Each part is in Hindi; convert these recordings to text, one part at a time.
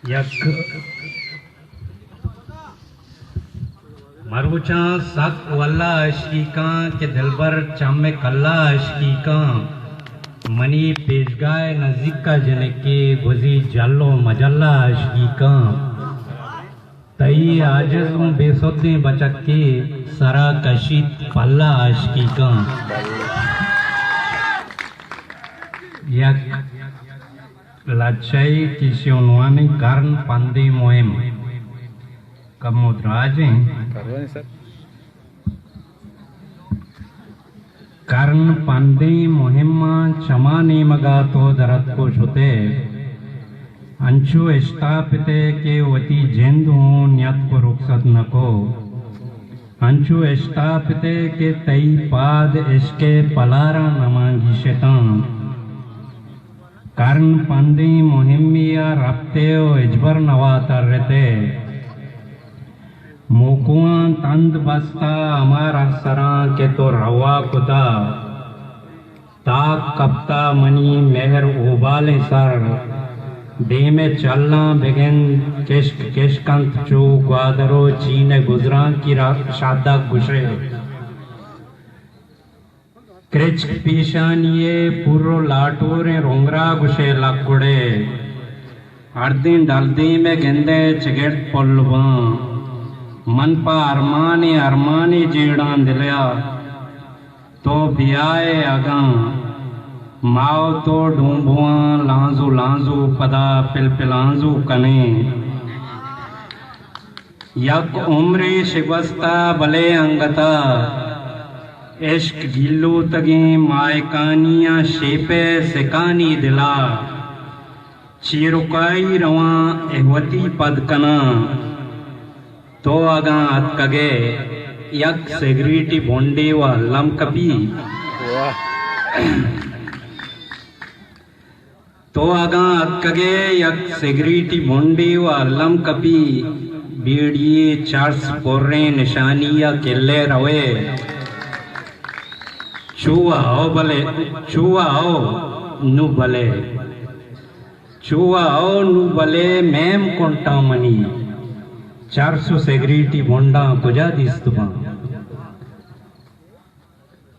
यक मरुचा सक वल्ला अशकीका के दिलबर चामे कल्ला अशकीका मनी पेशगाय नजीक का जनके गुजी जालो मजल्ला अशकीका तई आजज़ बेसुद्दे बचक के सरा कशीत पल्ला अशकीका यक लाचाई किसी उन्वानी कारण पंदे मोहिम कब मुद्राज कारण पंदे मोहिम्मा चमाने मगा तो दरद को छुते अंशु इष्टापिते के वती जेंदू न्यत को रुखसत नको अंशु इष्टापिते के तई पाद इसके पलारा नमांगी शैतान कारण पंदी मोहिमिया रफ्ते इजबर नवातर रहते मोकुआ तंद बस्ता हमारा सरा के तो रवा खुदा ताक कप्ता मनी मेहर उबाले सर दे में चलना बेगन केश्क केशकंत चू ग्वादरो चीने गुजरा की शादा गुशे क्रिच पीशानिये पूर्व लाटोरे रोंगरा गुशे लकुड़े अर्दिन डलदी में गेंदे चिगेट पोलवा मन पा अरमानी जेड़ान दिलिया तो बियाए अगा माओ तो डूबुआ लांजू लांजू पदा पिलपिलांजू कने यक उम्री शिवस्ता भले अंगता इश्क गिल्लू तगे मायकानिया शेपे सिकानी दिला चीरुकाई रवा एहवती पदकना तो आगा अतकगे यक सिगरेटी बोंडे व लम कपी तो आगा अतकगे यक सिगरेटी बोंडे व लम कपी बीड़िए चार्स पोर्रे निशानिया केले रवे चुआ आओ भले चुआ आओ नु भले चुआ आओ नु भले मैम कोंटा मनी 400 सिगरेटी बोंडा कुजा दिस्तुबा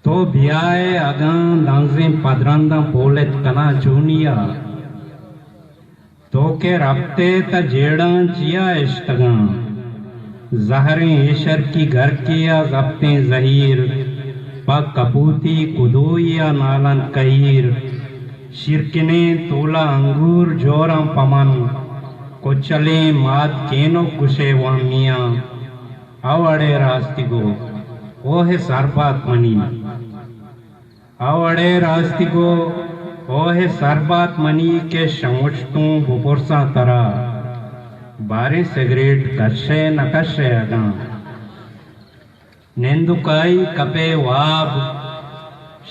तो बियाए अगा दांजे पदरांदा पोलेत कना चूनिया तो के रफ्ते त जेड़ा चिया इश्तगा जहरे इशर की घर किया जब्ते जहीर पा कपूती कुदोया नालन कहीर शिरकने तोला अंगूर जोरा पमन को चले माद केनो कुशे वामिया आवड़े रास्तिगो ओहे सरबात मनी आवड़े रास्तिगो ओहे सरबात मनी के शमोचतू बुपुरसा तरा बारे सिगरेट कशे न कशे अगा नेंदुकाई कपे वाब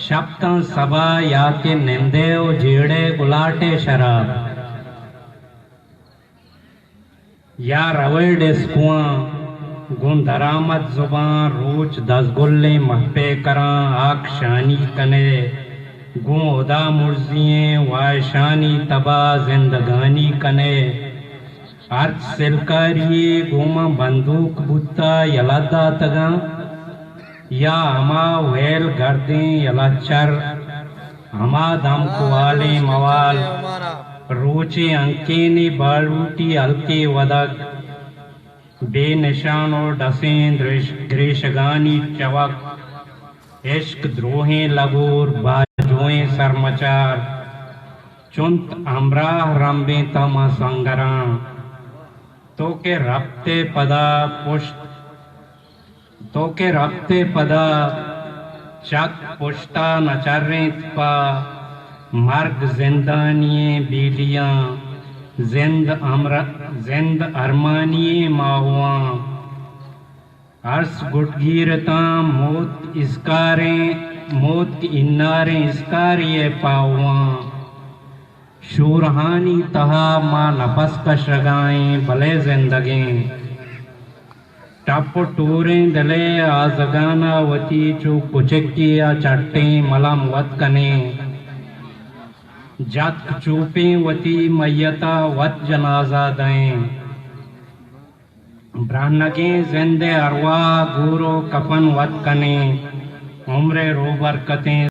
शब्दा सबा या के नेंदेव जेड़े गुलाटे शराब या रवे डेस्कुआ गुन दरामद जुबान रोच दसगुल्ले महपे करा आख शानी कने गुम उदा मुर्जिए वायशानी तबा जिंदगानी कने अर्थ सिलकारिये गुमा बंदूक बुत्ता यलादा तगा या हमा वेल गर्दे यलाचर हमा दम कुवाले मवाल रोचे अंके ने बालूटी हल्के वदक बेनिशान और डसें ग्रेशगानी चवक इश्क द्रोहें लगोर बाजोएं सरमचार चुंत अमराह रंबे तमा संगरा तो के रफ्ते पदा पुष्ट तो के रफ्ते पदा चक पुष्टा नचर्रे पा मर्ग जिंदानिये बीलियां जिंद अरमानिये माहुआ अर्स गुटगीरता मौत इन्नारे इसकारिये पाहुआ शूरहानी तहा माँ नफस कश रगाएं भले जिंदगी टप टूरे दले आजगाना वती चू कुचकिया चट्टे मलम वत कने जत चूपे वती मैयता वत जनाजा दें ब्राह्नगे जिंदे अरवा गोरो कफन वत कने उम्र रो बरकतें